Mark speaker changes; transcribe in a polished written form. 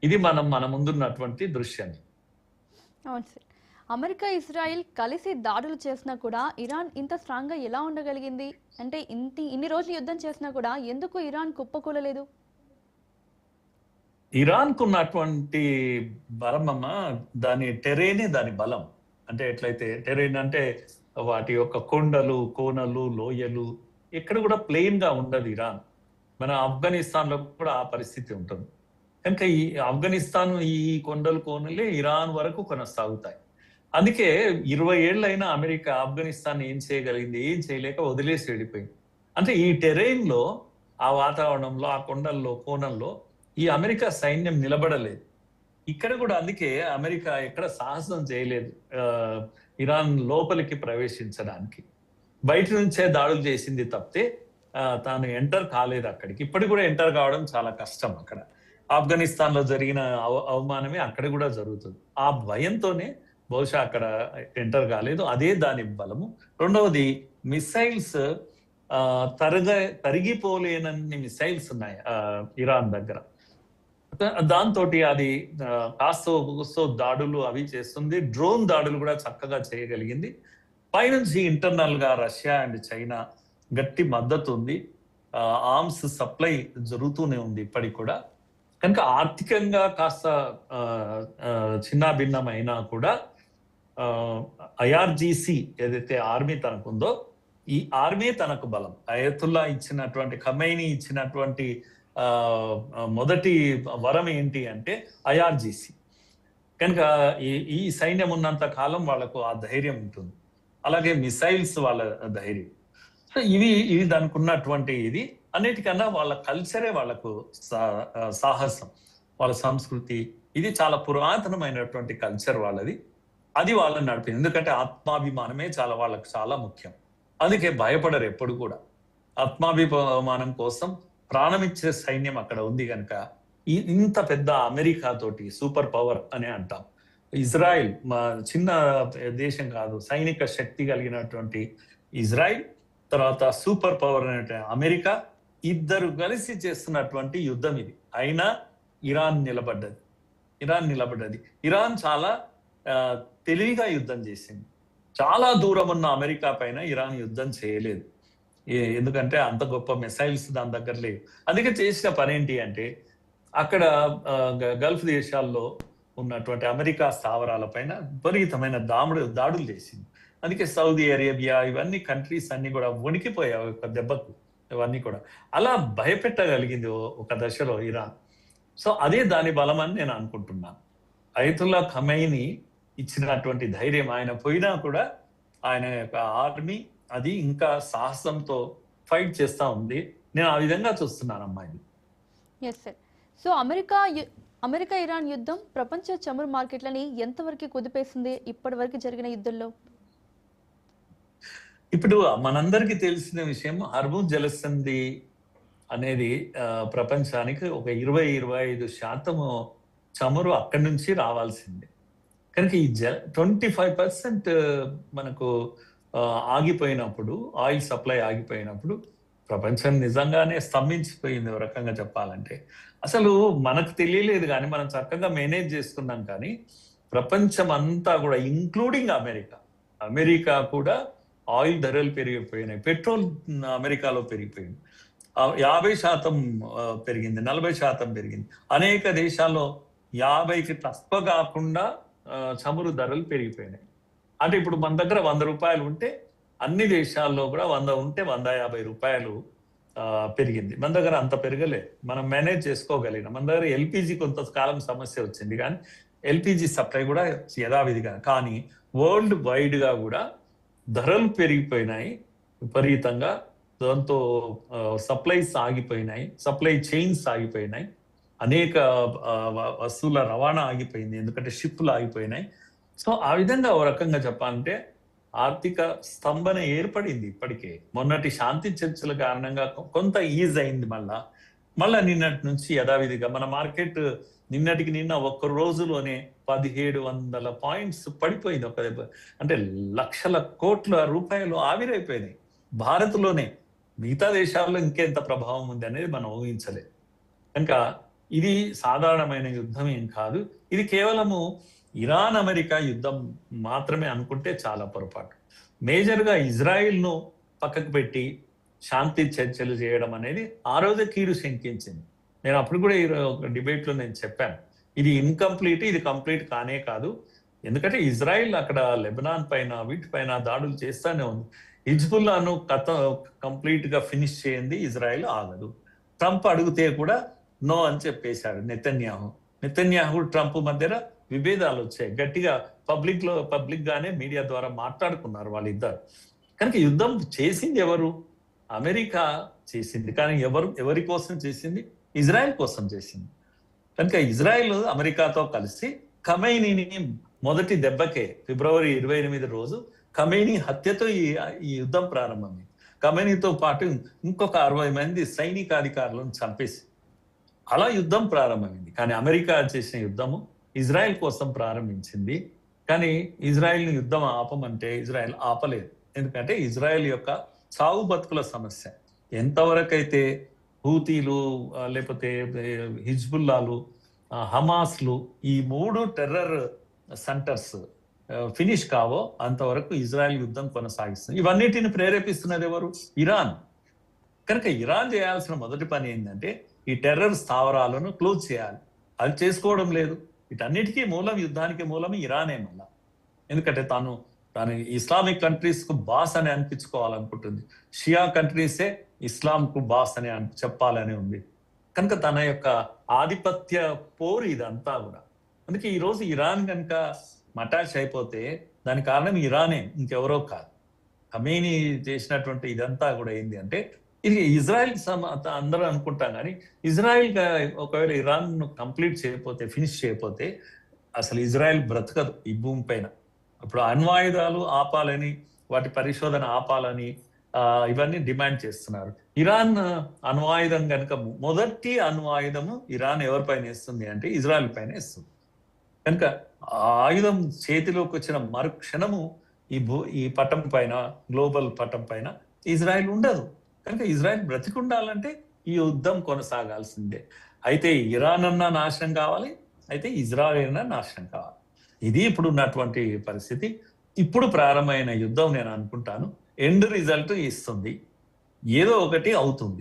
Speaker 1: ఇది మన ముందున్నటువంటి దృశ్యం.
Speaker 2: అవును సార్. అమెరికా, ఇజ్రాయెల్ కలిసి దాడులు చేసినా కూడా ఇరాన్ ఇంత స్ట్రాంగ్గా ఎలా ఉండగలిగింది? అంటే ఇన్ని రోజులు యుద్ధం చేసినా కూడా ఎందుకు ఇరాన్ కుప్పకూలలేదు?
Speaker 1: ఇరాన్కు ఉన్నటువంటి బలమమ్మ దాని టెరేనే దాని బలం. అంటే ఎట్లయితే టెరెయిన్ అంటే వాటి యొక్క కొండలు, కోనలు, లోయలు ఎక్కడ కూడా ప్లెయిన్ గా ఉండదు ఇరాన్. మన ఆఫ్ఘనిస్తాన్ లో కూడా ఆ పరిస్థితి ఉంటుంది. కనుక ఈ ఆఫ్ఘనిస్తాన్ ఈ కొండలు కోనలే ఇరాన్ వరకు కొనసాగుతాయి. అందుకే 20 ఏళ్ళైనా అమెరికా ఆఫ్ఘనిస్తాన్ ఏం చేయగలిగింది? ఏం చేయలేక వదిలేసి వెళ్ళిపోయింది. అంటే ఈ టెరెయిన్ లో, ఆ వాతావరణంలో, ఆ కొండల్లో, కోణంలో ఈ అమెరికా సైన్యం నిలబడలేదు. ఇక్కడ కూడా అందుకే అమెరికా ఎక్కడ సాహసం చేయలేదు ఇరాన్ లోపలికి ప్రవేశించడానికి. బయట నుంచే దాడులు చేసింది తప్పితే తాను ఎంటర్ కాలేదు అక్కడికి. ఇప్పటికి కూడా ఎంటర్ కావడం చాలా కష్టం అక్కడ. ఆఫ్ఘనిస్తాన్ లో జరిగిన అవమానమే అక్కడ కూడా జరుగుతుంది. ఆ భయంతోనే బహుశా అక్కడ ఎంటర్ కాలేదు. అదే దాని బలము. రెండవది మిసైల్స్, తరిగిపోలేనన్ని మిసైల్స్ ఉన్నాయి ఇరాన్ దగ్గర. దాంతో అది కాస్తో దాడులు అవి చేస్తుంది. డ్రోన్ దాడులు కూడా చక్కగా చేయగలిగింది. పైనుంచి ఇంటర్నల్ గా రష్యా అండ్ చైనా గట్టి మద్దతు ఉంది. ఆర్మ్స్ సప్లై జరుగుతూనే ఉంది ఇప్పటికి కూడా. కనుక ఆర్థికంగా కాస్త చిన్నాభిన్నమైనా కూడా ఐఆర్జీసీ ఏదైతే ఆర్మీ తనకుందో, ఈ ఆర్మీ తనకు బలం. అయతుల్లా ఇచ్చినటువంటి, ఖమైనీ ఇచ్చినటువంటి మొదటి వరం ఏంటి అంటే ఐఆర్జీసీ. కనుక ఈ సైన్యం ఉన్నంత కాలం వాళ్ళకు ఆ ధైర్యం ఉంటుంది. అలాగే మిసైల్స్ వాళ్ళ ధైర్యం. సో ఇవి దానికి ఉన్నటువంటి ఇది. అన్నిటికన్నా వాళ్ళ కల్చరే వాళ్ళకు సాహసం, వాళ్ళ సంస్కృతి. ఇది చాలా పురాతనమైనటువంటి కల్చర్ వాళ్ళది. అది వాళ్ళని నడిపింది. ఎందుకంటే ఆత్మాభిమానమే వాళ్ళకు చాలా ముఖ్యం. అందుకే భయపడరు ఎప్పుడు కూడా. ఆత్మాభిమానం కోసం ప్రాణమిచ్చే సైన్యం అక్కడ ఉంది. కనుక ఇంత పెద్ద అమెరికా తోటి, సూపర్ పవర్ అనే అంటాం, ఇజ్రాయిల్ మా చిన్న దేశం కాదు, సైనిక శక్తి కలిగినటువంటి ఇజ్రాయిల్, తర్వాత సూపర్ పవర్ అనే అమెరికా, ఇద్దరు కలిసి చేస్తున్నటువంటి యుద్ధం ఇది. అయినా ఇరాన్ నిలబడ్డది. ఇరాన్ చాలా తెలివిగా యుద్ధం చేసింది. చాలా దూరం ఉన్న అమెరికా పైన ఇరాన్ యుద్ధం చేయలేదు. ఎందుకంటే అంత గొప్ప మిసైల్స్ దాని దగ్గర లేవు. అందుకే చేసిన పని ఏంటి అంటే అక్కడ గల్ఫ్ దేశాల్లో ఉన్నటువంటి అమెరికా స్థావరాల పైన విపరీతమైన దాడులు చేసింది. అందుకే సౌదీ అరేబియా ఇవన్నీ కంట్రీస్ అన్ని కూడా వణికిపోయాయి ఒక దెబ్బకు. ఇవన్నీ కూడా అలా భయపెట్టగలిగింది ఒక దశలో ఇరాన్. సో అదే దాని బలం అని నేను అనుకుంటున్నాను. అయతుల్లా ఖమైనీ ఇచ్చినటువంటి ధైర్యం, ఆయన పోయినా కూడా ఆయన యొక్క ఆర్మీ అది ఇంకా సాహసంతో ఫైట్ చేస్తా ఉంది. నేను ఆ విధంగా చూస్తున్నాను అమ్మాయి.
Speaker 2: Yes sir. So America Iran యుద్ధం ప్రపంచ చమురు మార్కెట్లని ఎంతవరకు కుదిపేసింది ఇప్పటి వరకు జరిగిన యుద్ధంలో?
Speaker 1: ఇప్పుడు మనందరికీ తెలిసిన విషయం, హర్ముజ్ జలసంధి అనేది ప్రపంచానికి ఒక 20-25% చమురు అక్కడి నుంచి రావాల్సిందే. కనుక ఈ 25% మనకు ఆగిపోయినప్పుడు, ఆయిల్ సప్లై ఆగిపోయినప్పుడు ప్రపంచం నిజంగానే స్తంభించిపోయింది ఒక రకంగా చెప్పాలంటే. అసలు మనకు తెలియలేదు కానీ మనం చక్కగా మేనేజ్ చేసుకున్నాం. కానీ ప్రపంచం అంతా కూడా, ఇంక్లూడింగ్ అమెరికా కూడా ఆయిల్ ధరలు పెరిగిపోయినాయి. పెట్రోల్ అమెరికాలో పెరిగిపోయింది. 50% పెరిగింది, 40% పెరిగింది. అనేక దేశాల్లో 50కి తక్కువ కాకుండా చమురు ధరలు పెరిగిపోయినాయి. అంటే ఇప్పుడు మన దగ్గర 100 రూపాయలు ఉంటే అన్ని దేశాల్లో కూడా 100 ఉంటే 150 రూపాయలు పెరిగింది. మన దగ్గర అంత పెరగలేదు. మనం మేనేజ్ చేసుకోగలిగిన. మన దగ్గర ఎల్పిజి కొంతకాలం సమస్య వచ్చింది, కానీ ఎల్పిజి సప్లై కూడా యథావిధిగా. కానీ వరల్డ్ వైడ్ గా కూడా ధరలు పెరిగిపోయినాయి విపరీతంగా. దాంతో సప్లైస్ ఆగిపోయినాయి, సప్లై చైన్స్ ఆగిపోయినాయి, అనేక వస్తువుల రవాణా ఆగిపోయింది, ఎందుకంటే షిప్లు ఆగిపోయినాయి. సో ఆ విధంగా ఓ రకంగా చెప్పాలంటే ఆర్థిక స్తంభన ఏర్పడింది. ఇప్పటికే మొన్నటి శాంతి చర్చల కారణంగా కొంత ఈజ్ అయింది. మళ్ళా నిన్నటి నుంచి యథావిధిగా మన మార్కెట్ నిన్నటికి నిన్న ఒక్క రోజులోనే 1700 పాయింట్స్ పడిపోయింది. అంటే లక్షల కోట్ల రూపాయలు ఆవిరైపోయినాయి భారత్లోనే. మిగతా దేశాల్లో ఇంకెంత ప్రభావం ఉంది అనేది మనం ఊహించలేదు. కనుక ఇది సాధారణమైన యుద్ధం ఏం కాదు. ఇది కేవలము ఇరాన్ అమెరికా యుద్ధం మాత్రమే అనుకుంటే చాలా పొరపాటు. మేజర్గా ఇజ్రాయిల్ను పక్కకు పెట్టి శాంతి చర్చలు చేయడం అనేది ఆ రోజే కీడు శంకించింది. నేను అప్పుడు కూడా ఒక డిబేట్లో నేను చెప్పాను, ఇది ఇన్కంప్లీట్, ఇది కంప్లీట్ కానే కాదు. ఎందుకంటే ఇజ్రాయిల్ అక్కడ లెబనాన్ పైన వీటిపైన దాడులు చేస్తానే ఉంది. హిజ్బుల్లాను కంప్లీట్ గా ఫినిష్ చేయండి ఇజ్రాయిల్ ఆగదు. ట్రంప్ అడిగితే కూడా నో అని చెప్పేశాడు నెతన్యాహు ట్రంప్ మధ్యన విభేదాలు వచ్చాయి. గట్టిగా పబ్లిక్ గానే మీడియా ద్వారా మాట్లాడుకున్నారు వాళ్ళిద్దరు. కనుక యుద్ధం చేసింది ఎవరు? అమెరికా చేసింది. కానీ ఎవరి కోసం చేసింది? ఇజ్రాయెల్ కోసం చేసింది. కనుక ఇజ్రాయెల్ అమెరికాతో కలిసి ఖమైనీని మొదటి దెబ్బకే ఫిబ్రవరి 28 రోజు ఖమైనీ హత్యతో ఈ యుద్ధం ప్రారంభమైంది. ఖమైనీతో పాటు ఇంకొక 60 మంది సైనికాధికారులను చంపేసి అలా యుద్ధం ప్రారంభమైంది. కానీ అమెరికా చేసిన యుద్ధము ఇజ్రాయెల్ కోసం ప్రారంభించింది. కానీ ఇజ్రాయెల్ని యుద్ధం ఆపమంటే ఇజ్రాయెల్ ఆపలేదు. ఎందుకంటే ఇజ్రాయెల్ యొక్క చావు బతుకుల సమస్య. ఎంతవరకైతే హూతీలు లేకపోతే హిజ్బుల్లాలు హమాస్లు ఈ 3 టెర్రర్ సెంటర్స్ ఫినిష్ కావో అంతవరకు ఇజ్రాయెల్ యుద్ధం కొనసాగిస్తుంది. ఇవన్నిటిని ప్రేరేపిస్తున్నది ఎవరు? ఇరాన్. కనుక ఇరాన్ చేయాల్సిన మొదటి పని ఏంటంటే ఈ టెర్రర్ స్థావరాలను క్లోజ్ చేయాలి. అది చేసుకోవడం లేదు. వీటన్నిటికీ మూలం, యుద్ధానికి మూలం ఇరానే మళ్ళా. ఎందుకంటే తాను ఇస్లామిక్ కంట్రీస్ కు బాస్ అని అనిపించుకోవాలనుకుంటుంది. షియా కంట్రీసే ఇస్లాం కు బాస్ అని చెప్పాలని ఉంది. కనుక తన యొక్క ఆధిపత్య పోరు ఇదంతా కూడా. అందుకే ఈ రోజు ఇరాన్ కనుక మటాచ్ అయిపోతే దానికి కారణం ఇరానే, ఇంకెవరో కాదు. ఖమేనీ చేసినటువంటి ఇదంతా కూడా ఏంటి అంటే ఇది ఇజ్రాయెల్ అందరూ అనుకుంటాం, కానీ ఇజ్రాయెల్ ఒకవేళ ఇరాన్ కంప్లీట్ చేయకపోతే, ఫినిష్ చేయకపోతే అసలు ఇజ్రాయెల్ బ్రతకదు ఈ భూమి పైన. ఇప్పుడు అణ్వాయుధాలు ఆపాలని, వాటి పరిశోధన ఆపాలని ఇవన్నీ డిమాండ్ చేస్తున్నారు. ఇరాన్ అణ్వాయుధం కనుక మొదటి అణ్వాయుధము ఇరాన్ ఎవరిపైన వేస్తుంది అంటే ఇజ్రాయెల్ పైన వేస్తుంది. కనుక ఆయుధం చేతిలోకి వచ్చిన మరుక్షణము ఈ పటం పైన, గ్లోబల్ పటం పైన ఇజ్రాయెల్ ఉండదు. కనుక ఇజ్రాయెల్ బ్రతికుండాలంటే ఈ యుద్ధం కొనసాగాల్సిందే. అయితే ఇరాన్ అన్నా నాశనం కావాలి, అయితే ఇజ్రాయెల్ అన్నా నాశనం కావాలి. ఇది ఇప్పుడు ఉన్నటువంటి పరిస్థితి. ఇప్పుడు ప్రారంభమైన యుద్ధం నేను అనుకుంటాను ఎండ్ రిజల్ట్ ఇస్తుంది, ఏదో ఒకటి అవుతుంది.